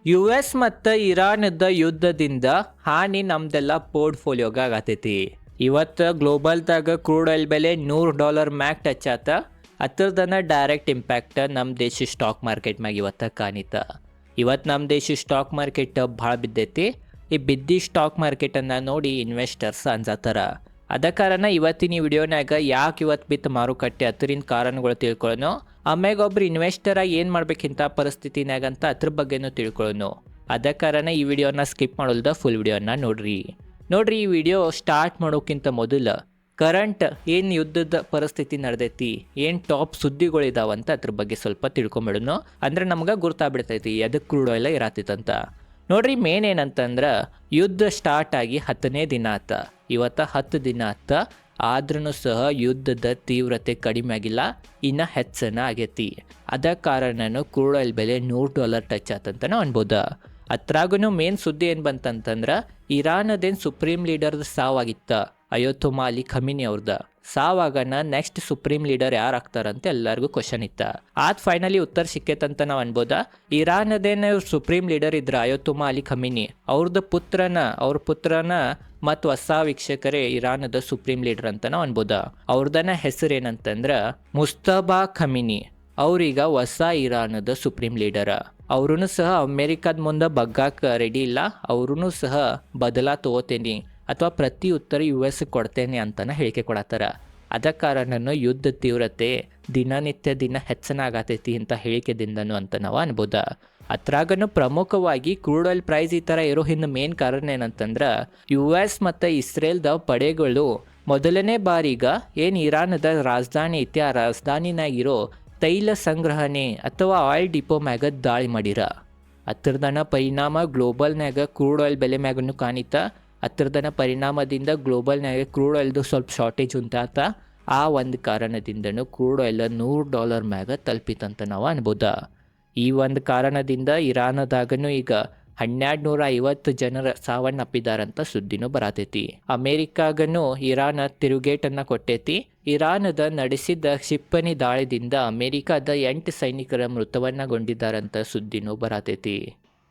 U S ಮತ್ತು ಇರಾನದ ಯುದ್ಧದಿಂದ ಹಾನಿ ನಮ್ದೆಲ್ಲ ಪೋರ್ಟ್ಫೋಲಿಯೋಗ ಆಗತೈತಿ. ಇವತ್ತು ಗ್ಲೋಬಲ್ದಾಗ ಕ್ರೂಡ್ ಆಯಿಲ್ ಬೆಲೆ $100 ಮ್ಯಾಗ್ ಟಚ್ ಆತ. ಅದ್ರದನ್ನ ಡೈರೆಕ್ಟ್ ಇಂಪ್ಯಾಕ್ಟ್ ನಮ್ಮ ದೇಶ ಸ್ಟಾಕ್ ಮಾರ್ಕೆಟ್ ಮ್ಯಾಗ ಇವತ್ತು ಕಾಣಿತ. ಇವತ್ತು ನಮ್ಮ ದೇಶ ಸ್ಟಾಕ್ ಮಾರ್ಕೆಟ್ ಭಾಳ ಬಿದ್ದೈತಿ. ಈ ಬಿದ್ದಿ ಸ್ಟಾಕ್ ಮಾರ್ಕೆಟನ್ನು ನೋಡಿ ಇನ್ವೆಸ್ಟರ್ಸ್ ಅಂಜಾತಾರ. ಅದ ಕಾರಣ ಇವತ್ತಿನ ಈ ವಿಡಿಯೋನಾಗ ಯಾಕೆ ಇವತ್ತು ಬಿತ್ತು ಮಾರುಕಟ್ಟೆ ಅದರಿಂದ ಕಾರಣಗಳು ತಿಳ್ಕೊಳ್ಳೋಣ. ಆಮ್ಯಾಗ ಒಬ್ರು ಇನ್ವೆಸ್ಟರಾಗಿ ಏನು ಮಾಡ್ಬೇಕಿಂತ ಪರಿಸ್ಥಿತಿನಾಗ ಅಂತ ಅದ್ರ ಬಗ್ಗೆನೂ ತಿಳ್ಕೊಳ್ಳೋಣ. ಅದ ಕಾರಣ ಈ ವಿಡಿಯೋನ ಸ್ಕಿಪ್ ಮಾಡೋಲ್ದ ಫುಲ್ ವಿಡಿಯೋನ ನೋಡ್ರಿ. ಈ ವಿಡಿಯೋ ಸ್ಟಾರ್ಟ್ ಮಾಡೋಕ್ಕಿಂತ ಮೊದಲು ಕರೆಂಟ್ ಏನು ಯುದ್ಧದ ಪರಿಸ್ಥಿತಿ ನಡೆದೈತಿ, ಏನು ಟಾಪ್ ಸುದ್ದಿಗಳಿದಾವಂತ ಅದ್ರ ಬಗ್ಗೆ ಸ್ವಲ್ಪ ತಿಳ್ಕೊಂಬಿಡೋಣ. ಅಂದ್ರೆ ನಮ್ಗೆ ಗುರ್ತಾಗ್ಬಿಡ್ತೈತಿ ಎದಕ್ಕೆ ಕ್ರೂಡ್ ಆಯಿಲ್ ಇರತ್ತೈತಂತ. ನೋಡ್ರಿ, ಮೇನ್ ಏನಂತಂದ್ರೆ ಯುದ್ಧ ಸ್ಟಾರ್ಟ್ ಆಗಿ 10ನೇ ದಿನ ಆತ. ಇವತ್ತು 10 ದಿನ ಆತ. ಆದ್ರೂ ಸಹ ಯುದ್ಧದ ತೀವ್ರತೆ ಕಡಿಮೆ ಆಗಿಲ್ಲ, ಇನ್ನು ಹೆಚ್ಚನ ಆಗೈತಿ. ಅದ ಕಾರಣನೂ ಕ್ರೂಡ್ ಆಯಿಲ್ ಬೆಲೆ $100 ಟಚ್ ಆತಂತ ನಾವು ಅನ್ಬೋದ. ಅದ್ರಾಗೂ ಮೇನ್ ಸುದ್ದಿ ಏನು ಬಂತಂತಂದ್ರೆ ಇರಾನದೇನು ಸುಪ್ರೀಂ ಲೀಡರ್ದ ಸಾವಾಗಿತ್ತ, ಅಯೋತುಮಾ ಅಲಿ ಖಮೀನಿ ಅವ್ರದ ಸಾವಾಗನ ನೆಕ್ಸ್ಟ್ ಸುಪ್ರೀಂ ಲೀಡರ್ ಯಾರು ಆಗ್ತಾರಂತ ಎಲ್ಲರಿಗೂ ಕ್ವಶನ್ ಇತ್ತ. ಆದ್ ಫೈನಲಿ ಉತ್ತರ ಸಿಕ್ಕೇತಂತ ನಾವು ಅನ್ಬೋದ. ಇರಾನದೇನು ಸುಪ್ರೀಂ ಲೀಡರ್ ಇದ್ರ ಅಯೋತುಮಾ ಅಲಿ ಖಮೀನಿ ಅವ್ರ ಪುತ್ರನ ಮತ್ತು ಹೊಸ ವೀಕ್ಷಕರೇ ಇರಾನದ ಸುಪ್ರೀಂ ಲೀಡರ್ ಅಂತ ನಾವು ಅನ್ಬೋದ. ಅವ್ರದನ್ನ ಹೆಸರು ಏನಂತಂದ್ರೆ ಮುಸ್ತಬಾ ಖಮೀನಿ. ಅವ್ರೀಗ ಹೊಸ ಇರಾನದ ಸುಪ್ರೀಂ ಲೀಡರ್. ಅವ್ರೂ ಸಹ ಅಮೇರಿಕಾದ ಮುಂದೆ ಬಗ್ಗಾಕ ರೆಡಿ ಇಲ್ಲ. ಅವ್ರೂ ಸಹ ಬದಲಾ ತಗೋತೇನಿ ಅಥವಾ ಪ್ರತಿ ಉತ್ತರ US ಕೊಡ್ತೇನೆ ಅಂತಾನೆ ಹೇಳಿಕೆ ಕೊಡತ್ತಾರ. ಅದ ಕಾರಣನೂ ಯುದ್ಧ ತೀವ್ರತೆ ದಿನ ಹೆಚ್ಚನ ಆಗತೈತಿ ಅಂತ ಹೇಳಿಕೆದಿಂದನೂ ಅಂತ ನಾವು ಅನ್ಬೋದ. ಅದ್ರಾಗನು ಪ್ರಮುಖವಾಗಿ ಕ್ರೂಡ್ ಆಯಿಲ್ ಪ್ರೈಸ್ ಈ ಥರ ಇರೋ ಹಿಂದೆ ಮೇನ್ ಕಾರಣ ಏನಂತಂದ್ರೆ US ಮತ್ತು ಇಸ್ರೇಲ್ದ ಪಡೆಗಳು ಮೊದಲನೇ ಬಾರಿಗ ಏನು ಇರಾನದ ರಾಜಧಾನಿ ಐತಿ, ಆ ರಾಜಧಾನಿನಾಗಿರೋ ತೈಲ ಸಂಗ್ರಹಣೆ ಅಥವಾ ಆಯಿಲ್ ಡಿಪೋ ಮ್ಯಾಗ ದಾಳಿ ಮಾಡಿರ. ಅದ್ರದನ ಪರಿಣಾಮ ಗ್ಲೋಬಲ್ನಾಗ ಕ್ರೂಡ್ ಆಯಿಲ್ ಬೆಲೆ ಮ್ಯಾಗನ್ನು ಕಾಣಿತ. ಅದ್ರದನ ಪರಿಣಾಮದಿಂದ ಗ್ಲೋಬಲ್ನಾಗ ಕ್ರೂಡ್ ಆಯಿಲ್ದು ಸ್ವಲ್ಪ ಶಾರ್ಟೇಜ್ ಉಂಟಾತ. ಆ ಒಂದು ಕಾರಣದಿಂದನೂ ಕ್ರೂಡ್ ಆಯಿಲ್ $100 ಮ್ಯಾಗ ತಲುಪಿತಂತ ನಾವು ಅನ್ಬೋದ. ಈ ಒಂದು ಕಾರಣದಿಂದ ಇರಾನದಾಗನು ಈಗ 1250 ಜನರ ಸಾವನ್ನಪ್ಪಿದಾರಂತ ಸುದ್ದಿನೂ ಬರತೈತಿ. ಅಮೇರಿಕಾಗನು ಇರಾನ್ ತಿರುಗೇಟನ್ನು ಕೊಟ್ಟೈತಿ. ಇರಾನದ ನಡೆಸಿದ ಕ್ಷಿಪಣಿ ದಾಳಿದಿಂದ ಅಮೇರಿಕಾದ 8 ಸೈನಿಕರ ಮೃತವನ್ನಗೊಂಡಿದ್ದಾರಂತ ಸುದ್ದಿನೂ ಬರತೈತಿ.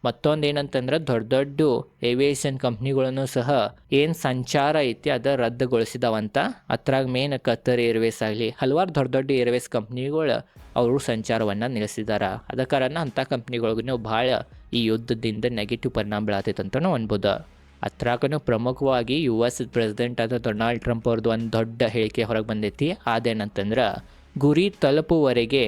ಮತ್ತೊಂದೇನಂತಂದ್ರೆ ದೊಡ್ಡ ಏವಿಯೇಷನ್ ಕಂಪ್ನಿಗಳನ್ನು ಸಹ ಏನು ಸಂಚಾರ ಐತಿ ಅದ ರದ್ದುಗೊಳಿಸಿದಾವಂತ. ಅದ್ರಾಗ ಮೇನ್ ಕತ್ತರ್ ಏರ್ವೇಸ್ ಆಗಲಿ ಹಲವಾರು ದೊಡ್ಡ ಏರ್ವೇಸ್ ಕಂಪ್ನಿಗಳು ಅವರು ಸಂಚಾರವನ್ನು ನಿಲ್ಲಿಸಿದಾರ. ಅದ ಕಾರಣ ಅಂಥ ಕಂಪ್ನಿಗಳಿಗೂ ಭಾಳ ಈ ಯುದ್ಧದಿಂದ ನೆಗೆಟಿವ್ ಪರಿಣಾಮ ಬೀಳತೈತಂತ ನಾವು ಅನ್ಬೋದು. ಅದ್ರಾಗೂ ಪ್ರಮುಖವಾಗಿ US ಪ್ರೆಸಿಡೆಂಟ್ ಆದ ಡೊನಾಲ್ಡ್ ಟ್ರಂಪ್ ಅವ್ರದ್ದು ಒಂದು ದೊಡ್ಡ ಹೇಳಿಕೆ ಹೊರಗೆ ಬಂದೈತಿ. ಅದೇನಂತಂದ್ರೆ ಗುರಿ ತಲುಪುವವರೆಗೆ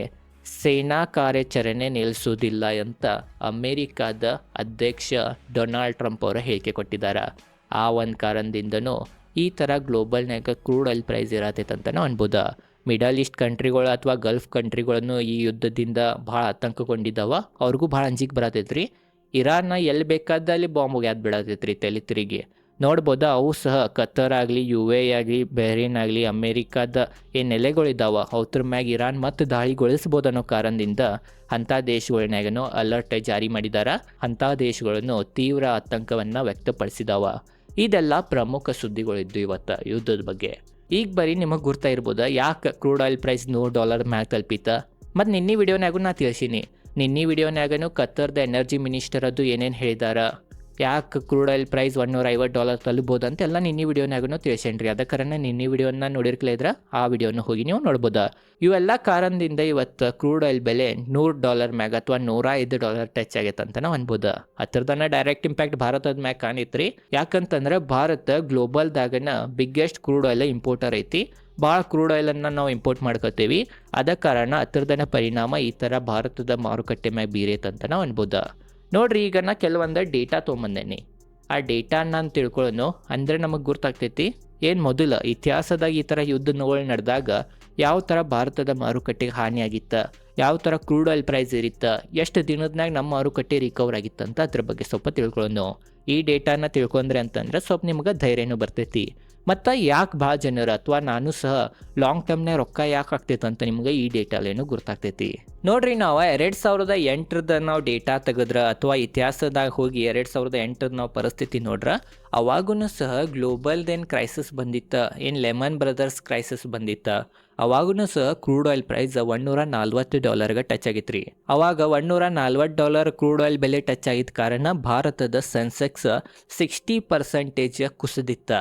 ಸೇನಾ ಕಾರ್ಯಾಚರಣೆ ನಿಲ್ಲಿಸುವುದಿಲ್ಲ ಅಂತ ಅಮೇರಿಕಾದ ಅಧ್ಯಕ್ಷ ಡೊನಾಲ್ಡ್ ಟ್ರಂಪ್ ಅವರು ಹೇಳಿಕೆ ಕೊಟ್ಟಿದ್ದಾರೆ. ಆ ಒಂದು ಕಾರಣದಿಂದನೂ ಈ ಥರ ಗ್ಲೋಬಲ್ನಾಗ ಕ್ರೂಡ್ ಆಯಿಲ್ ಪ್ರೈಸ್ ಇರತೈತಂತ ನಾವು ಅನ್ಬೋದು. ಮಿಡಲ್ ಈಸ್ಟ್ ಕಂಟ್ರಿಗಳು ಅಥವಾ ಗಲ್ಫ್ ಕಂಟ್ರಿಗಳನ್ನು ಈ ಯುದ್ಧದಿಂದ ಭಾಳ ಆತಂಕಗೊಂಡಿದ್ದಾವ. ಅವ್ರಿಗೂ ಭಾಳ ಅಂಜಿಕೆ ಬರತೈತ್ರಿ. ಇರಾನ್ನ ಎಲ್ಲಿ ಬೇಕಾದಲ್ಲಿ ಬಾಂಬ್ ಹೋಗ್ಯಾದ್ ಬಿಡತೈತ್ರಿ ತಲೆ ತಿರುಗಿ ನೋಡ್ಬೋದ. ಅವು ಸಹ ಕತ್ತರ್ ಆಗಲಿ UAE ಆಗಲಿ ಬಹ್ರೇನ್ ಆಗಲಿ ಅಮೇರಿಕಾದ ಏನು ನೆಲೆಗಳಿದ್ದಾವ ಅವ್ರ ಮ್ಯಾಗ ಇರಾನ್ ಮತ್ತು ದಾಳಿಗೊಳಿಸ್ಬೋದು ಅನ್ನೋ ಕಾರಣದಿಂದ ಅಂಥ ದೇಶಗಳನ್ನಾಗನು ಅಲರ್ಟ್ ಜಾರಿ ಮಾಡಿದಾರ. ಅಂಥ ದೇಶಗಳನ್ನು ತೀವ್ರ ಆತಂಕವನ್ನು ವ್ಯಕ್ತಪಡಿಸಿದಾವ. ಇದೆಲ್ಲ ಪ್ರಮುಖ ಸುದ್ದಿಗಳಿದ್ದು ಇವತ್ತು ಯುದ್ಧದ ಬಗ್ಗೆ. ಈಗ ಬರೀ ನಿಮಗೆ ಗುರ್ತಾ ಇರ್ಬೋದ ಯಾಕೆ ಕ್ರೂಡ್ ಆಯಿಲ್ ಪ್ರೈಸ್ $100 ಮ್ಯಾಗ ತಲುಪಿತ. ಮತ್ತು ನಿನ್ನೆ ವಿಡಿಯೋನಾಗೂ ನಾ ತಿಳಿಸೀನಿ. ನಿನ್ನೆ ವಿಡಿಯೋನಾಗೂ ಕತ್ತರ್ದ ಎನರ್ಜಿ ಮಿನಿಸ್ಟರ್ ಅದು ಏನೇನು ಹೇಳಿದಾರ, ಯಾಕೆ ಕ್ರೂಡ್ ಆಯಿಲ್ ಪ್ರೈಸ್ $150 ತಲುಬೋದು ಅಂತೆಲ್ಲ ನಿನ್ನೆ ವಿಡಿಯೋನಾಗೂ ತಿಳಿಸೇನ್ರಿ. ಅದ ಕಾರಣ ನಿನ್ನೆ ವಿಡಿಯೋನ ನೋಡಿರ್ಕಲಿದ್ರೆ ಆ ವಿಡಿಯೋನ ಹೋಗಿ ನೀವು ನೋಡ್ಬೋದ. ಇವೆಲ್ಲ ಕಾರಣದಿಂದ ಇವತ್ತು ಕ್ರೂಡ್ ಆಯಿಲ್ ಬೆಲೆ $100 ಮ್ಯಾಗ ಅಥವಾ $105 ಟಚ್ ಆಗೈತಂತ ನಾವು ಅನ್ಬೋದು. ಅದ್ರದನ್ನ ಡೈರೆಕ್ಟ್ ಇಂಪ್ಯಾಕ್ಟ್ ಭಾರತದ ಮ್ಯಾಗ ಕಾಣಿತ್ರಿ. ಯಾಕಂತಂದ್ರೆ ಭಾರತ ಗ್ಲೋಬಲ್ದಾಗನ ಬಿಗ್ಗೆಸ್ಟ್ ಕ್ರೂಡ್ ಆಯಿಲ್ ಇಂಪೋರ್ಟರ್ ಐತಿ. ಭಾಳ ಕ್ರೂಡ್ ಆಯಿಲನ್ನು ನಾವು ಇಂಪೋರ್ಟ್ ಮಾಡ್ಕೋತೀವಿ. ಅದ ಕಾರಣ ಅದ್ರದನ್ನ ಪರಿಣಾಮ ಈ ಥರ ಭಾರತದ ಮಾರುಕಟ್ಟೆ ಮ್ಯಾಗ ಬೀರೈತಂತ ನಾವು ಅನ್ಬೋದು. ನೋಡ್ರಿ, ಈಗ ನಾ ಕೆಲವೊಂದು ಡೇಟಾ ತೊಗೊಂಬಂದೇನಿ. ಆ ಡೇಟಾನ ನಾನು ತಿಳ್ಕೊಳ್ಳೋನು ಅಂದರೆ ನಮಗೆ ಗೊತ್ತಾಗ್ತೈತಿ ಏನು ಮೊದಲು ಇತಿಹಾಸದಾಗ ಈ ಥರ ಯುದ್ಧಗಳು ನಡೆದಾಗ ಯಾವ ಥರ ಭಾರತದ ಮಾರುಕಟ್ಟೆಗೆ ಹಾನಿಯಾಗಿತ್ತ, ಯಾವ ಥರ ಕ್ರೂಡ್ ಆಯಿಲ್ ಪ್ರೈಸ್ ಇರಿತ್ತ, ಎಷ್ಟು ದಿನದ್ನಾಗ ನಮ್ಮ ಮಾರುಕಟ್ಟೆ ರಿಕವರ್ ಆಗಿತ್ತಂತ ಅದ್ರ ಬಗ್ಗೆ ಸ್ವಲ್ಪ ತಿಳ್ಕೊಳ್ಳೋನು. ಈ ಡೇಟಾನ ತಿಳ್ಕೊಂಡ್ರೆ ಅಂತಂದ್ರೆ ಸ್ವಲ್ಪ ನಿಮ್ಗೆ ಧೈರ್ಯನೂ ಬರ್ತೈತಿ. ಮತ್ತು ಯಾಕೆ ಭಾಳ ಜನರು ಅಥವಾ ನಾನು ಸಹ ಲಾಂಗ್ ಟರ್ಮ್ನಾಗ ರೊಕ್ಕ ಯಾಕೆ ಆಗ್ತೈತೆ ಅಂತ ನಿಮ್ಗೆ ಈ ಡೇಟಾಲೇನು ಗುರ್ತಾಗ್ತೈತಿ. ನೋಡ್ರಿ, ನಾವು 2008ರದ ನಾವು ಡೇಟಾ ತೆಗೆದ್ರೆ ಅಥವಾ ಇತಿಹಾಸದಾಗ ಹೋಗಿ 2008ರದ ನಾವು ಪರಿಸ್ಥಿತಿ ನೋಡ್ರೆ ಅವಾಗೂ ಸಹ ಗ್ಲೋಬಲ್ದೇನು ಕ್ರೈಸಿಸ್ ಬಂದಿತ್ತ, ಏನು ಲೆಮನ್ ಬ್ರದರ್ಸ್ ಕ್ರೈಸಿಸ್ ಬಂದಿತ್ತ, ಅವಾಗೂ ಸಹ ಕ್ರೂಡ್ ಆಯಿಲ್ ಪ್ರೈಸ್ $140 ಟಚ್ ಆಗಿತ್ತು ರೀ. ಅವಾಗ $140 ಕ್ರೂಡ್ ಆಯಿಲ್ ಬೆಲೆ ಟಚ್ ಆಗಿದ್ದ ಕಾರಣ ಭಾರತದ ಸೆನ್ಸೆಕ್ಸ್ 60% ಕುಸಿದಿತ್ತ.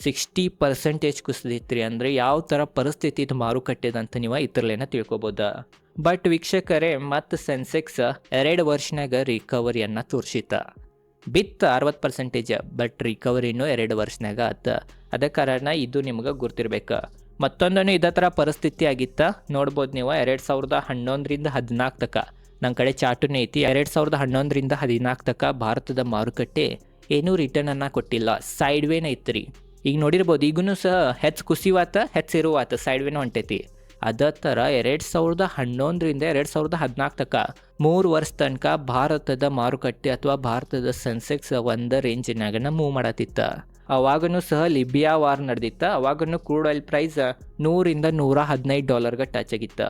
60% ಕುಸಿದಿತ್ತು ರೀ. ಅಂದರೆ ಯಾವ ಥರ ಪರಿಸ್ಥಿತಿ ಇದು ಮಾರುಕಟ್ಟೆದಂತ ನೀವು ಇದ್ರಲ್ಲೇನ ತಿಳ್ಕೊಬೋದ. ಬಟ್ ವೀಕ್ಷಕರೇ, ಮತ್ತು ಸೆನ್ಸೆಕ್ಸ್ 2 ವರ್ಷನಾಗ ರಿಕವರಿಯನ್ನು ತೋರಿಸಿತ. ಬಿತ್ತು 60%, ಬಟ್ ರಿಕವರಿನೂ 2 ವರ್ಷನಾಗ ಆತ. ಅದ ಕಾರಣ ಇದು ನಿಮ್ಗೆ ಗುರ್ತಿರ್ಬೇಕು. ಮತ್ತೊಂದನ್ನು ಇದೇ ಥರ ಪರಿಸ್ಥಿತಿ ಆಗಿತ್ತ, ನೋಡ್ಬೋದು ನೀವು 2011ರಿಂದ 14 ತನಕ. ನನ್ನ ಕಡೆ ಚಾರ್ಟುನೇ ಐತಿ. 2011ರಿಂದ 14 ತನಕ ಭಾರತದ ಮಾರುಕಟ್ಟೆ ಏನೂ ರಿಟರ್ನನ್ನು ಕೊಟ್ಟಿಲ್ಲ, ಸೈಡ್ ವೇನ ಐತಿ ರೀ. ಈಗ ನೋಡಿರ್ಬೋದು, ಈಗೂ ಸಹ ಹೆಚ್ಚು ಕುಸಿವಾತ, ಹೆಚ್ಚಿರುವಾತ, ಸೈಡ್ ವೇನ ಹೊಂಟೈತಿ. ಅದೇ ಥರ 2011ರಿಂದ 2014 ತನಕ 3 ವರ್ಷ ತನಕ ಭಾರತದ ಮಾರುಕಟ್ಟೆ ಅಥವಾ ಭಾರತದ ಸೆನ್ಸೆಕ್ಸ್ ಒಂದು ರೇಂಜಿನಾಗನ ಮೂವ್ ಮಾಡತ್ತಿತ್ತ. ಅವಾಗೂ ಸಹ ಲಿಬಿಯಾ ವಾರ್ ನಡೆದಿತ್ತ. ಅವಾಗೂ ಕ್ರೂಡ್ ಆಯಿಲ್ ಪ್ರೈಸ್ $100ರಿಂದ $115 ಟಚ್ ಆಗಿತ್ತು.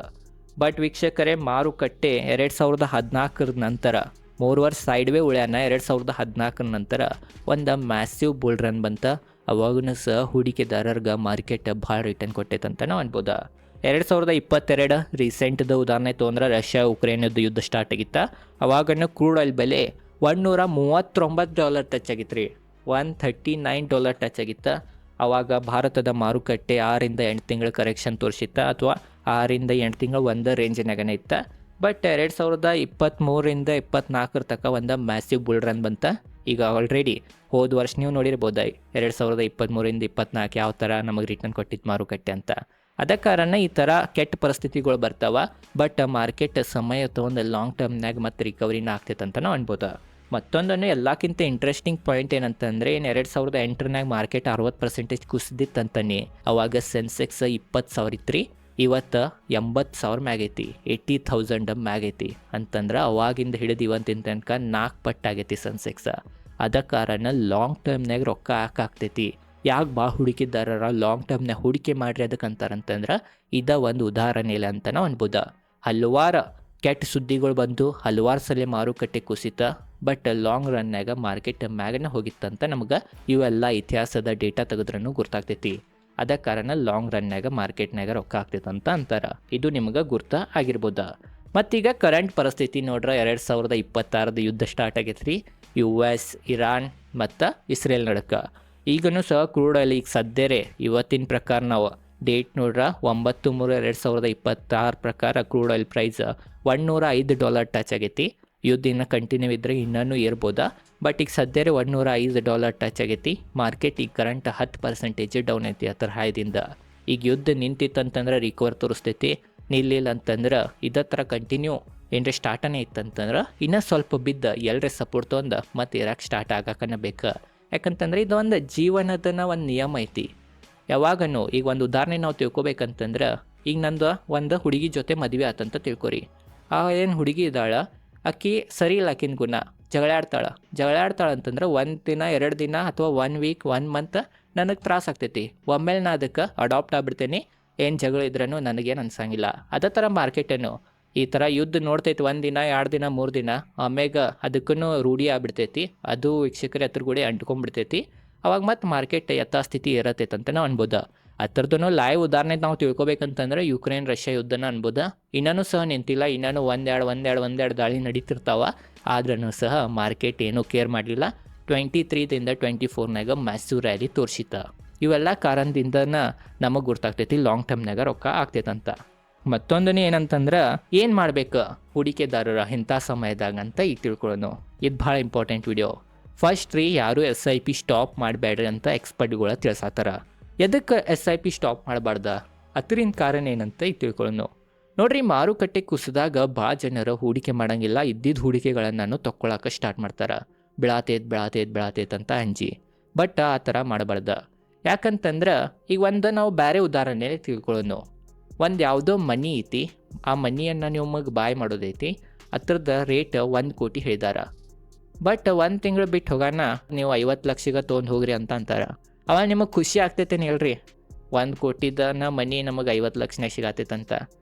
ಬಟ್ ವೀಕ್ಷಕರೇ, ಮಾರುಕಟ್ಟೆ 2014 ನಂತರ 3 ವರ್ಷ ಸೈಡ್ ವೇ ಉಳ್ಯಾನ. 2014 ನಂತರ ಒಂದು ಮ್ಯಾಸಿವ್ ಬುಲ್ ರನ್ ಬಂತ. ಅವಾಗೂ ಸಹ ಹೂಡಿಕೆದಾರರಿಗೆ ಮಾರ್ಕೆಟ್ ಭಾಳ ರಿಟರ್ನ್ ಕೊಟ್ಟೈತಂತ ನಾವು ಅನ್ಬೋದ. 2022 ರೀಸೆಂಟ್ದ ಉದಾಹರಣೆ ತೊಗೊಂಡ್ರೆ ರಷ್ಯಾ ಉಕ್ರೇನ್ದ ಯುದ್ಧ ಸ್ಟಾರ್ಟ್ ಆಗಿತ್ತ. ಅವಾಗೂ ಕ್ರೂಡ್ ಆಯಿಲ್ ಬೆಲೆ $139 ಟಚ್ ಆಗಿತ್ತು ರೀ. $139 ಟಚ್ ಆಗಿತ್ತು. ಆವಾಗ ಭಾರತದ ಮಾರುಕಟ್ಟೆ 6ರಿಂದ 8 ತಿಂಗಳ ಕರೆಕ್ಷನ್ ತೋರಿಸಿತ್ತ, ಅಥವಾ 6ರಿಂದ 8 ತಿಂಗಳು ಒಂದು ರೇಂಜಿನಾಗನೇ ಇತ್ತು. ಬಟ್ 2023ರಿಂದ 24 ತನಕ ಒಂದು ಮ್ಯಾಸಿವ್ ಬುಲ್ ರನ್ ಬಂತ. ಈಗ ಆಲ್ರೆಡಿ ಹೋದ ವರ್ಷ ನೀವು ನೋಡಿರ್ಬೋದು 2023ರಿಂದ 24 ಯಾವ ಥರ ನಮಗೆ ರಿಟರ್ನ್ ಕೊಟ್ಟಿತ್ತು ಮಾರುಕಟ್ಟೆ ಅಂತ. ಅದ ಕಾರಣ ಈ ಥರ ಕೆಟ್ಟ ಪರಿಸ್ಥಿತಿಗಳು ಬರ್ತಾವ. ಬಟ್ ಮಾರ್ಕೆಟ್ ಸಮಯ ತೊಗೊಂಡು ಲಾಂಗ್ ಟರ್ಮ್ನಾಗ ಮತ್ತು ರಿಕವರಿನ ಆಗ್ತೈತೆ ಅಂತ ನಾವು ಅನ್ಬೋದು. ಮತ್ತೊಂದನ್ನು ಎಲ್ಲಕ್ಕಿಂತ ಇಂಟ್ರೆಸ್ಟಿಂಗ್ ಪಾಯಿಂಟ್ ಏನಂತಂದರೆ, 2008ನಾಗ ಮಾರ್ಕೆಟ್ 60% ಕುಸಿದಿತ್ತಂತಾನೆ. ಅವಾಗ ಸೆನ್ಸೆಕ್ಸ್ 20,000 ಇತ್ತು ರೀ. ಇವತ್ತು 80,000 ಮ್ಯಾಗೈತಿ, 80,000 ಮ್ಯಾಗೈತಿ. ಅಂತಂದ್ರೆ ಅವಾಗಿಂದ ಹಿಡಿದು ಇವತ್ತಿನ ತನಕ 4 ಪಟ್ಟಾಗೈತಿ ಸೆನ್ಸೆಕ್ಸ್. ಅದ ಕಾರಣ ಲಾಂಗ್ ಟರ್ಮ್ನಾಗ ರೊಕ್ಕ ಹಾಕಾಗ್ತೈತಿ. ಯಾಕೆ ಭಾಳ ಹೂಡಿಕೆದಾರರ ಲಾಂಗ್ ಟರ್ಮ್ನಾಗ ಹೂಡಿಕೆ ಮಾಡ್ರಿ ಅದಕ್ಕೆ ಅಂತಾರಂತಂದ್ರೆ ಇದ ಒಂದು ಉದಾಹರಣೆ ಇಲ್ಲ ಅಂತ ನಾವು ಅನ್ಬೋದ. ಹಲವಾರು ಕೆಟ್ಟ ಸುದ್ದಿಗಳು ಬಂದು ಹಲವಾರು ಸಲ ಮಾರುಕಟ್ಟೆ ಕುಸಿತ. ಬಟ್ ಲಾಂಗ್ ರನ್ನಾಗ ಮಾರ್ಕೆಟ್ ಮ್ಯಾಗನ ಹೋಗಿತ್ತಂತ ನಮ್ಗೆ ಇವೆಲ್ಲ ಇತಿಹಾಸದ ಡೇಟಾ ತೆಗೆದ್ರೂ ಗುರ್ತಾಗ್ತೈತಿ. ಅದ ಕಾರಣ ಲಾಂಗ್ ರನ್ನಾಗ ಮಾರ್ಕೆಟ್ನಾಗ ರೊಕ್ಕ ಆಗ್ತೈತಂತ ಅಂತಾರೆ. ಇದು ನಿಮ್ಗೆ ಗುರ್ತ ಆಗಿರ್ಬೋದ. ಮತ್ತೀಗ ಕರೆಂಟ್ ಪರಿಸ್ಥಿತಿ ನೋಡ್ರೆ 2026ದ ಯುದ್ಧ ಸ್ಟಾರ್ಟ್ ಆಗೈತೆ ರೀ. US, ಇರಾನ್ ಮತ್ತು ಇಸ್ರೇಲ್ ನಡಕ. ಈಗನೂ ಸಹ ಕ್ರೂಡ್ ಆಯಿಲ್ ಈಗ ಸದ್ಯರೇ ಇವತ್ತಿನ ಪ್ರಕಾರ ನಾವು ಡೇಟ್ ನೋಡ್ರೆ 9/3/2026 ಪ್ರಕಾರ ಕ್ರೂಡ್ ಆಯಿಲ್ ಪ್ರೈಸ್ $105 ಟಚ್ ಆಗೈತಿ. ಯುದ್ಧ ಇನ್ನೂ ಕಂಟಿನ್ಯೂ ಇದ್ದರೆ ಇನ್ನೂ ಏರ್ಬೋದಾ. ಬಟ್ ಈಗ ಸದ್ಯರೇ $105 ಟಚ್ ಆಗೈತಿ. ಮಾರ್ಕೆಟ್ ಈಗ ಕರೆಂಟ್ 10% ಡೌನ್ ಐತಿ ಆ ಥರ ಹಾಯ್ದಿಂದ. ಈಗ ಯುದ್ಧ ನಿಂತಿತ್ತಂತಂದ್ರೆ ರಿಕವರ್ ತೋರಿಸ್ತೈತಿ, ನಿಲ್ಲಿಲ್ಲ ಅಂತಂದ್ರೆ ಇದೇ ಥರ ಕಂಟಿನ್ಯೂ ಏನರ ಸ್ಟಾರ್ಟನೇ ಇತ್ತಂತಂದ್ರೆ ಇನ್ನೂ ಸ್ವಲ್ಪ ಬಿದ್ದು ಎಲ್ಲರೇ ಸಪೋರ್ಟ್ ತೊಗೊಂಡು ಮತ್ತು ಇರಕ್ಕೆ ಸ್ಟಾರ್ಟ್ ಆಗೋಕನ ಬೇಕು. ಯಾಕಂತಂದ್ರೆ ಇದೊಂದು ಜೀವನದನ ಒಂದು ನಿಯಮ ಐತಿ. ಯಾವಾಗನೂ ಈಗ ಒಂದು ಉದಾಹರಣೆ ನಾವು ತಿಳ್ಕೊಬೇಕಂತಂದ್ರೆ, ಈಗ ನಂದು ಒಂದು ಹುಡುಗಿ ಜೊತೆ ಮದುವೆ ಆತಂತ ತಿಳ್ಕೊರಿ. ಏನು ಹುಡುಗಿ ಇದ್ದಾಳ, ಆಕಿ ಸರಿ ಇಲ್ಲ, ಆಕಿನ ಗುಣ ಜಗಳಾಡ್ತಾಳೆ ಅಂತಂದ್ರೆ 1 ದಿನ 2 ದಿನ ಅಥವಾ 1 ವೀಕ್ 1 ಮಂತ್ ನನಗೆ ತ್ರಾಸ ಆಗ್ತೈತಿ. ಒಮ್ಮೆಲೆ ನಾ ಅದಕ್ಕೆ ಅಡಾಪ್ಟ್ ಆಗ್ಬಿಡ್ತೇನೆ. ಏನು ಜಗಳ ಇದ್ರೂ ನನಗೇನು ಅನ್ಸಂಗಿಲ್ಲ. ಅದೇ ಥರ ಮಾರ್ಕೆಟನ್ನು ಈ ಥರ ಯುದ್ಧ ನೋಡ್ತೈತಿ 1 ದಿನ 2 ದಿನ 3 ದಿನ, ಆಮ್ಯಾಗ ಅದಕ್ಕೂ ರೂಢಿ ಆಗ್ಬಿಡ್ತೈತಿ. ಅದು ವೀಕ್ಷಕರ ಹತ್ರ ಕೂಡ ಅಂಟ್ಕೊಂಡ್ಬಿಡ್ತೈತಿ. ಅವಾಗ ಮತ್ತೆ ಮಾರ್ಕೆಟ್ ಯಥಾಸ್ಥಿತಿ ಇರತ್ತೈತೆ ಅಂತ ನಾವು ಅನ್ಬೋದು. ಅದರದ್ದು ಲೈವ್ ಉದಾಹರಣೆ ನಾವು ತಿಳ್ಕೊಬೇಕಂತಂದ್ರೆ ಯುಕ್ರೇನ್ ರಷ್ಯಾ ಯುದ್ಧನ ಅನ್ಬೋದು. ಇನ್ನೂ ಸಹ ನಿಂತಿಲ್ಲ, ಇನ್ನೂ ಒಂದೆರಡು ದಾಳಿ ನಡೀತಿರ್ತಾವ. ಆದ್ರೂ ಸಹ ಮಾರ್ಕೆಟ್ ಏನೂ ಕೇರ್ ಮಾಡಲಿಲ್ಲ. 23ದಿಂದ 24ನಾಗ ಮ್ಯಾಸಿವ್ ರ್ಯಾಲಿ ತೋರಿಸಿತ. ಇವೆಲ್ಲ ಕಾರಣದಿಂದ ನಮಗೆ ಗೊತ್ತಾಗ್ತೈತಿ ಲಾಂಗ್ ಟರ್ಮ್ನಾಗ ರೊಕ್ಕ ಆಗ್ತೈತಂತ. ಮತ್ತೊಂದನೇ ಏನಂತಂದ್ರೆ, ಏನು ಮಾಡ್ಬೇಕು ಹೂಡಿಕೆದಾರರ ಇಂಥ ಸಮಯದಾಗ ಅಂತ ಈಗ ತಿಳ್ಕೊಳ್ಳೋಣ. ಇದು ಭಾಳ ಇಂಪಾರ್ಟೆಂಟ್ ವಿಡಿಯೋ. ಫಸ್ಟ್ ರೀ, ಯಾರು SIP ಸ್ಟಾಪ್ ಮಾಡಬೇಡ್ರಿ ಅಂತ ಎಕ್ಸ್ಪರ್ಟ್ಗಳ ತಿಳ್ಸಾತಾರ. ಎದಕ್ಕೆ SIP ಸ್ಟಾಪ್ ಮಾಡಬಾರ್ದ, ಅದರಿಂದ ಕಾರಣ ಏನಂತ ಈಗ ತಿಳ್ಕೊಳ್ಳೋಣ. ನೋಡ್ರಿ, ಮಾರುಕಟ್ಟೆ ಕುಸಿದಾಗ ಭಾಳ ಜನರು ಹೂಡಿಕೆ ಮಾಡೋಂಗಿಲ್ಲ. ಇದ್ದಿದ್ದು ಹೂಡಿಕೆಗಳನ್ನು ತೊಗೊಳಕ್ಕೆ ಸ್ಟಾರ್ಟ್ ಮಾಡ್ತಾರೆ. ಬೆಳಾತೈತೆ ಅಂತ ಅಂಜಿ. ಬಟ್ ಆ ಥರ ಮಾಡಬಾರ್ದು. ಯಾಕಂತಂದ್ರೆ ಈಗ ನಾವು ಬೇರೆ ಉದಾಹರಣೆ ತಿಳ್ಕೊಳ್ಳೋಣ. ಒಂದು ಯಾವುದೋ ಮನಿ ಐತಿ, ಆ ಮನಿಯನ್ನು ನಿಮಗೆ ಬಾಯ್ ಮಾಡೋದೈತಿ. ಅದ್ರದ್ದು ರೇಟ್ 1 ಕೋಟಿ ಹೇಳಿದಾರ. ಬಟ್ 1 ತಿಂಗಳು ಬಿಟ್ಟು ಹೋಗೋಣ ನೀವು 50 ಲಕ್ಷಗೆ ತೊಗೊಂಡು ಹೋಗ್ರಿ ಅಂತ ಅಂತಾರೆ. ಅವಾಗ ನಿಮಗೆ ಖುಷಿ ಆಗ್ತೈತೇನು ಹೇಳ್ರಿ, 1 ಕೋಟಿದನ ಮನಿ ನಮಗೆ 50 ಲಕ್ಷನಾಗ ಸಿಗತ್ತೈತಂತ.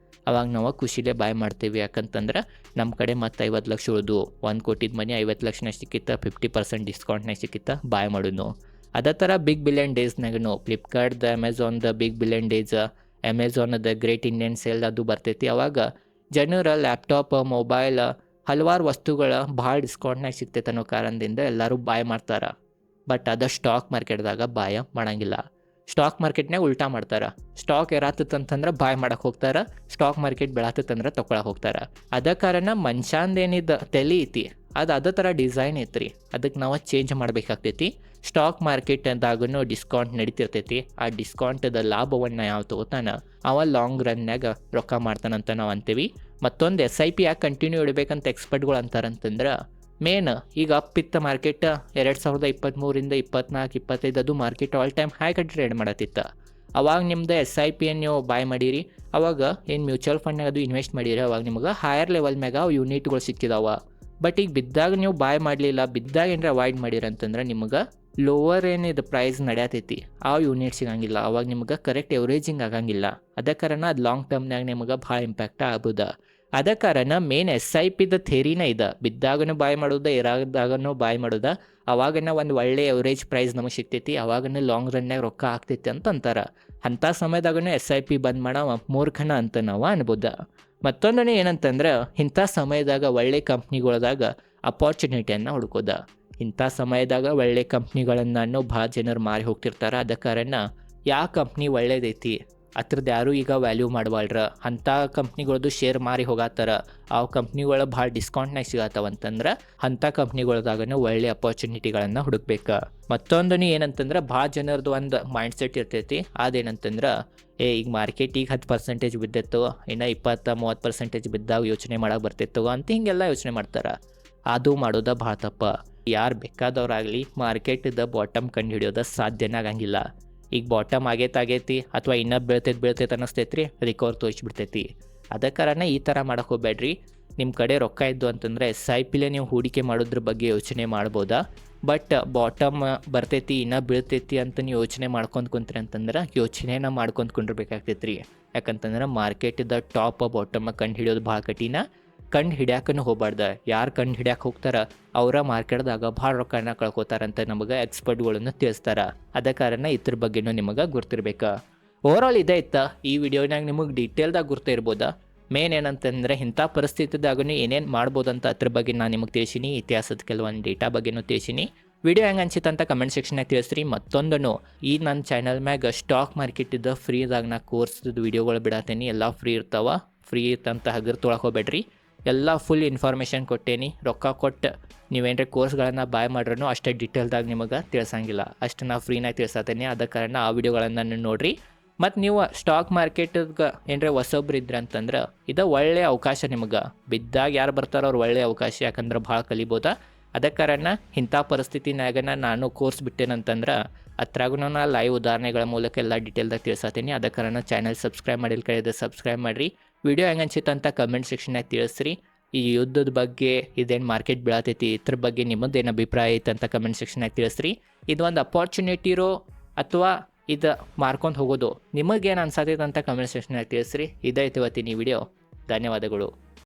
ಅವಾಗ ನಾವು ಖುಷಿಲೇ ಬಾಯ್ ಮಾಡ್ತೀವಿ. ಯಾಕಂತಂದ್ರೆ ನಮ್ಮ ಕಡೆ ಮತ್ತು 50 ಲಕ್ಷ ಉಳಿದು 1 ಕೋಟಿದ ಮನಿ 50 ಲಕ್ಷನಾಗ ಸಿಕ್ಕಿತ್ತ, 50% ಡಿಸ್ಕೌಂಟ್ನಾಗ ಸಿಕ್ಕಿತ್ತ, ಬಾಯ್ ಮಾಡೋನು. ಅದೇ ಥರ ಬಿಗ್ ಬಿಲಿಯನ್ ಡೇಸ್ನಾಗೂ ಫ್ಲಿಪ್ಕಾರ್ಟ್ದ, ಅಮೆಝಾನ್ದ ಬಿಗ್ ಬಿಲಿಯನ್ ಡೇಸ್, ಅಮೆಝಾನದ ಗ್ರೇಟ್ ಇಂಡಿಯನ್ ಸೇಲ್ ಅದು ಬರ್ತೈತಿ. ಅವಾಗ ಜನರ ಲ್ಯಾಪ್ಟಾಪ್, ಮೊಬೈಲ್, ಹಲವಾರು ವಸ್ತುಗಳ ಭಾಳ ಡಿಸ್ಕೌಂಟ್ನಾಗ ಸಿಗ್ತೈತೆ ಅನ್ನೋ ಕಾರಣದಿಂದ ಎಲ್ಲರೂ ಬಾಯ್ ಮಾಡ್ತಾರೆ. ಬಟ್ ಅದು ಸ್ಟಾಕ್ ಮಾರ್ಕೆಟ್ದಾಗ ಬಾಯ ಮಾಡಂಗಿಲ್ಲ. ಸ್ಟಾಕ್ ಮಾರ್ಕೆಟ್ನಾಗ ಉಲ್ಟಾ ಮಾಡ್ತಾರೆ. ಸ್ಟಾಕ್ ಏರಾತಂತಂದ್ರೆ ಬಾಯ್ ಮಾಡಕ್ಕೆ ಹೋಗ್ತಾರೆ, ಸ್ಟಾಕ್ ಮಾರ್ಕೆಟ್ ಬೆಳತ್ತಂದ್ರೆ ತೊಗೊಳಕ್ಕೆ ಹೋಗ್ತಾರೆ. ಅದ ಕಾರಣ ಮನುಷ್ಯಂದೇನಿದ್ದು ತಲೆ ಐತಿ ಅದು ಅದೇ ಥರ ಡಿಸೈನ್ ಐತ್ರಿ, ಅದಕ್ಕೆ ನಾವು ಚೇಂಜ್ ಮಾಡಬೇಕಾಗ್ತೈತಿ. ಸ್ಟಾಕ್ ಮಾರ್ಕೆಟ್ದಾಗೂ ಡಿಸ್ಕೌಂಟ್ ನಡೀತಿರ್ತೈತಿ. ಆ ಡಿಸ್ಕೌಂಟದ ಲಾಭವನ್ನು ಯಾವ ತೊಗೋತಾನ ಅವ ಲಾಂಗ್ ರನ್ನಾಗ ರೊಕ್ಕ ಮಾಡ್ತಾನಂತ ನಾವು ಅಂತೀವಿ. ಮತ್ತೊಂದು SIP ಯಾಕೆ ಕಂಟಿನ್ಯೂ ಇಡಬೇಕಂತ ಎಕ್ಸ್ಪರ್ಟ್ಗಳು ಅಂತಾರಂತಂದ್ರೆ, ಮೇನ್ ಈಗ ಅಪ್ಪಿತ್ತ ಮಾರ್ಕೆಟ್ 2023 24 25 ಅದು ಮಾರ್ಕೆಟ್ ಆಲ್ ಟೈಮ್ ಹೈ ಕಟ್ಟಿ ಟ್ರೇಡ್ ಮಾಡತ್ತಿತ್ತು. ಅವಾಗ ನಿಮ್ದು SIP ನೀವು ಬಾಯ್ ಮಾಡಿರಿ, ಅವಾಗ ಏನು ಮ್ಯೂಚುವಲ್ ಫಂಡ್ನಾಗ ಅದು ಇನ್ವೆಸ್ಟ್ ಮಾಡಿರಿ, ಅವಾಗ ನಿಮ್ಗೆ ಹೈಯರ್ ಲೆವೆಲ್ ಮ್ಯಾಗ ಅವು ಯೂನಿಟ್ಗಳು ಸಿಕ್ಕಿದಾವ. ಬಟ್ ಈಗ ಬಿದ್ದಾಗ ನೀವು ಬಾಯ್ ಮಾಡಲಿಲ್ಲ, ಬಿದ್ದಾಗ ಏನಾರ ಅವಾಯ್ಡ್ ಮಾಡಿರಂತಂದ್ರೆ ನಿಮ್ಗೆ ಲೋವರ್ ಏನಿದು ಪ್ರೈಸ್ ನಡೆಯತೈತಿ ಆ ಯೂನಿಟ್ ಸಿಗಂಗಿಲ್ಲ. ಅವಾಗ ನಿಮ್ಗೆ ಕರೆಕ್ಟ್ ಎವರೇಜಿಂಗ್ ಆಗಂಗಿಲ್ಲ. ಅದ ಕಾರಣ ಅದು ಲಾಂಗ್ ಟರ್ಮ್ನಾಗ ನಿಮ್ಗೆ ಭಾಳ ಇಂಪ್ಯಾಕ್ಟ್ ಆಗ್ಬೋದು. ಅದ ಕಾರಣ ಮೇನ್ SIPದ ಥೇರಿನೇ ಇದೆ, ಬಿದ್ದಾಗನೂ ಬಾಯ್ ಮಾಡೋದು, ಇರಾದಾಗನೂ ಬಾಯ್ ಮಾಡೋದು. ಅವಾಗನ ಒಂದು ಒಳ್ಳೆ ಎವರೇಜ್ ಪ್ರೈಸ್ ನಮಗೆ ಸಿಗ್ತೈತಿ, ಅವಾಗನ ಲಾಂಗ್ ರನ್ನಾಗ ರೊಕ್ಕ ಆಗ್ತೈತಿ ಅಂತ ಅಂತಾರೆ. ಅಂಥ ಸಮಯದಾಗೂ SIP ಬಂದ್ ಮಾಡೋ ಮೂರ್ಖನ ಅಂತ ನಾವು ಅನ್ಬೋದು. ಮತ್ತೊಂದನೇ ಏನಂತಂದ್ರೆ, ಇಂಥ ಸಮಯದಾಗ ಒಳ್ಳೆ ಕಂಪ್ನಿಗಳದಾಗ ಅಪಾರ್ಚುನಿಟಿಯನ್ನು ಹುಡ್ಕೋದ. ಇಂಥ ಸಮಯದಾಗ ಒಳ್ಳೆ ಕಂಪ್ನಿಗಳನ್ನು ಭಾಳ ಜನರು ಮಾರಿ ಹೋಗ್ತಿರ್ತಾರೆ. ಅದ ಕಾರಣ ಯಾವ ಕಂಪ್ನಿ ಒಳ್ಳೇದೈತಿ ಅದ್ರದ್ದು ಯಾರೂ ಈಗ ವ್ಯಾಲ್ಯೂ ಮಾಡಬಾಳ್ರ, ಅಂಥ ಕಂಪ್ನಿಗಳದ್ದು ಶೇರ್ ಮಾರಿ ಹೋಗತ್ತಾರ, ಆ ಕಂಪ್ನಿಗಳು ಭಾಳ ಡಿಸ್ಕೌಂಟ್ನಾಗ ಸಿಗತ್ತವಂತಂದ್ರೆ ಅಂಥ ಕಂಪ್ನಿಗಳ್ದಾಗೂ ಒಳ್ಳೆ ಅಪಾರ್ಚುನಿಟಿಗಳನ್ನು ಹುಡುಕ್ಬೇಕು. ಮತ್ತೊಂದು ಏನಂತಂದ್ರೆ, ಭಾಳ ಜನರದ್ದು ಒಂದು ಮೈಂಡ್ ಸೆಟ್ ಇರ್ತೈತಿ. ಅದೇನಂತಂದ್ರೆ, ಈಗ ಮಾರ್ಕೆಟ್ ಈಗ 10% ಬಿದ್ದಿತ್ತು, ಇನ್ನು 20-30% ಬಿದ್ದಾಗ ಯೋಚನೆ ಮಾಡಕ್ಕೆ ಬರ್ತಿತ್ತು ಅಂತ ಹಿಂಗೆಲ್ಲ ಯೋಚನೆ ಮಾಡ್ತಾರೆ. ಅದು ಮಾಡೋದು ಭಾಳ ತಪ್ಪ. ಯಾರು ಬೇಕಾದವ್ರಾಗಲಿ ಮಾರ್ಕೆಟಿದ ಬಾಟಮ್ ಕಂಡು ಹಿಡಿಯೋದು ಸಾಧ್ಯನೇ ಆಗಂಗಿಲ್ಲ. ಈಗ ಬಾಟಮ್ ಆಗೈತಿ ಅಥವಾ ಇನ್ನೂ ಬೀಳ್ತೈತೆ ಅನ್ನಿಸ್ತೈತ್ರಿ, ರಿಕವರ್ ತೋರಿಸ್ಬಿಡ್ತೈತಿ. ಅದ ಕಾರಣ ಈ ಥರ ಮಾಡಕ್ಕೆ ಹೋಗ್ಬೇಡ್ರಿ. ನಿಮ್ಮ ಕಡೆ ರೊಕ್ಕ ಇದ್ದು ಅಂತಂದರೆ SIPಲೇ ನೀವು ಹೂಡಿಕೆ ಮಾಡೋದ್ರ ಬಗ್ಗೆ ಯೋಚನೆ ಮಾಡ್ಬೋದಾ. ಬಟ್ ಬಾಟಮ್ ಬರ್ತೈತಿ ಇನ್ನೂ ಬೀಳ್ತೈತಿ ಅಂತ ನೀವು ಯೋಚನೆ ಮಾಡ್ಕೊಂಡು ಕುಂತ್ರಿ ಅಂತಂದ್ರೆ ಯೋಚನೆನ ಮಾಡ್ಕೊಂಡು ಕುಂಡಿರ್ಬೇಕಾಗ್ತೈತಿ ರೀ. ಯಾಕಂತಂದ್ರೆ ಮಾರ್ಕೆಟಿದ ಟಾಪ್ ಬಾಟಮ್ ಕಂಡು ಹಿಡಿಯೋದು ಭಾಳ ಕಠಿಣ. ಕಂಡು ಹಿಡ್ಯಾಕೂ ಹೋಗ್ಬಾರ್ದು. ಯಾರು ಕಂಡು ಹಿಡ್ಯಾಕೆ ಹೋಗ್ತಾರ ಅವರ ಮಾರ್ಕೆಟ್ದಾಗ ಭಾಳ ರೊಕ್ಕನ ಕಳ್ಕೊತಾರಂತ ನಮಗೆ ಎಕ್ಸ್ಪರ್ಟ್ಗಳನ್ನು ತಿಳಿಸ್ತಾರೆ. ಅದ ಕಾರಣ ಇದ್ರ ಬಗ್ಗೆನೂ ನಿಮಗೆ ಗುರ್ತಿರ್ಬೇಕು. ಓವರಾಲ್ ಇದೇ ಇತ್ತು ಈ ವಿಡಿಯೋನಾಗ, ನಿಮಗೆ ಡೀಟೇಲ್ದಾಗ ಗುರ್ತಿರ್ಬೋದ. ಮೇನ್ ಏನಂತಂದರೆ, ಇಂಥ ಪರಿಸ್ಥಿತಿದಾಗೂ ಏನೇನು ಮಾಡ್ಬೋದಂತ ಅದ್ರ ಬಗ್ಗೆ ನಾನು ನಿಮಗೆ ತಿಳಿಸೀನಿ. ಇತಿಹಾಸದ ಕೆಲವೊಂದು ಡೇಟಾ ಬಗ್ಗೆನೂ ತಿಳಿಸೀನಿ. ವಿಡಿಯೋ ಹೆಂಗೆ ಅನ್ಸಿತ್ತಂತ ಕಮೆಂಟ್ ಸೆಕ್ಷನ್ನಾಗ ತಿಳಿಸ್ರಿ. ಮತ್ತೊಂದನ್ನು ಈ ನನ್ನ ಚಾನಲ್ ಮ್ಯಾಗ ಸ್ಟಾಕ್ ಮಾರ್ಕೆಟಿದ್ದು ಫ್ರೀದಾಗ ನಾ ಕೋರ್ಸ್ದು ವಿಡಿಯೋಗಳು ಬಿಡತ್ತೀನಿ. ಎಲ್ಲ ಫ್ರೀ ಇರ್ತಾವ. ಫ್ರೀ ಇರ್ತಂತ ಹಗರ್ ತೊಳಕ್ಕೆ ಹೋಗ್ಬೇಡ್ರಿ. ಎಲ್ಲ ಫುಲ್ ಇನ್ಫಾರ್ಮೇಷನ್ ಕೊಟ್ಟೇನಿ. ರೊಕ್ಕ ಕೊಟ್ಟು ನೀವೇನ್ರಿ ಕೋರ್ಸ್ಗಳನ್ನು ಬಾಯ್ ಮಾಡ್ರೂ ಅಷ್ಟೇ ಡೀಟೇಲ್ದಾಗ ನಿಮಗೆ ತಿಳಿಸಂಗಿಲ್ಲ, ಅಷ್ಟು ನಾ ಫ್ರೀನಾಗಿ ತಿಳಿಸತ್ತೇನೆ. ಅದ ಕಾರಣ ಆ ವಿಡಿಯೋಗಳನ್ನು ನೋಡಿರಿ. ಮತ್ತು ನೀವು ಸ್ಟಾಕ್ ಮಾರ್ಕೆಟ್ಗೆ ಏನರ ಹೊಸೊಬ್ರು ಇದ್ರಿ ಅಂತಂದ್ರೆ ಇದು ಒಳ್ಳೆಯ ಅವಕಾಶ. ನಿಮಗೆ ಬಿದ್ದಾಗ ಯಾರು ಬರ್ತಾರೋ ಅವ್ರು ಒಳ್ಳೆಯ ಅವಕಾಶ, ಯಾಕಂದ್ರೆ ಭಾಳ ಕಲಿಬೋದ. ಅದ ಕಾರಣ ಇಂಥ ಪರಿಸ್ಥಿತಿನಾಗ ನಾನು ಕೋರ್ಸ್ ಬಿಟ್ಟೇನಂತಂದ್ರೆ ಅದ್ರಾಗೂ ನಾ ಲೈವ್ ಉದಾಹರಣೆಗಳ ಮೂಲಕ ಎಲ್ಲ ಡೀಟೇಲ್ದಾಗ ತಿಳಿಸತ್ತೀನಿ. ಅದ ಕಾರಣ ಚಾನಲ್ ಸಬ್ಸ್ಕ್ರೈಬ್ ಮಾಡಿಲ್ಲ ಕಡೆ ಸಬ್ಸ್ಕ್ರೈಬ್ ಮಾಡಿರಿ. ವಿಡಿಯೋ ಹೆಂಗೆ ಅನ್ಸಿತ್ತು ಅಂತ ಕಮೆಂಟ್ ಸೆಕ್ಷನ್ನಾಗ ತಿಳಿಸ್ರಿ. ಈ ಯುದ್ಧದ ಬಗ್ಗೆ ಇದೇನು ಮಾರ್ಕೆಟ್ ಬೀಳತೈತಿ ಇದ್ರ ಬಗ್ಗೆ ನಿಮ್ಮದೇನು ಅಭಿಪ್ರಾಯ ಐತೆ ಅಂತ ಕಮೆಂಟ್ ಸೆಕ್ಷನ್ನಾಗ ತಿಳಿಸ್ರಿ. ಇದೊಂದು ಅಪಾರ್ಚುನಿಟಿ ಇರೋ ಅಥವಾ ಇದು ಮಾರ್ಕೊಂಡು ಹೋಗೋದು ನಿಮಗೇನು ಅನ್ಸತೈತೆ ಅಂತ ಕಮೆಂಟ್ ಸೆಕ್ಷನ್ನಾಗ ತಿಳಿಸ್ರಿ. ಇದೈತೆ ಇವತ್ತಿನ ಈ ವಿಡಿಯೋ. ಧನ್ಯವಾದಗಳು.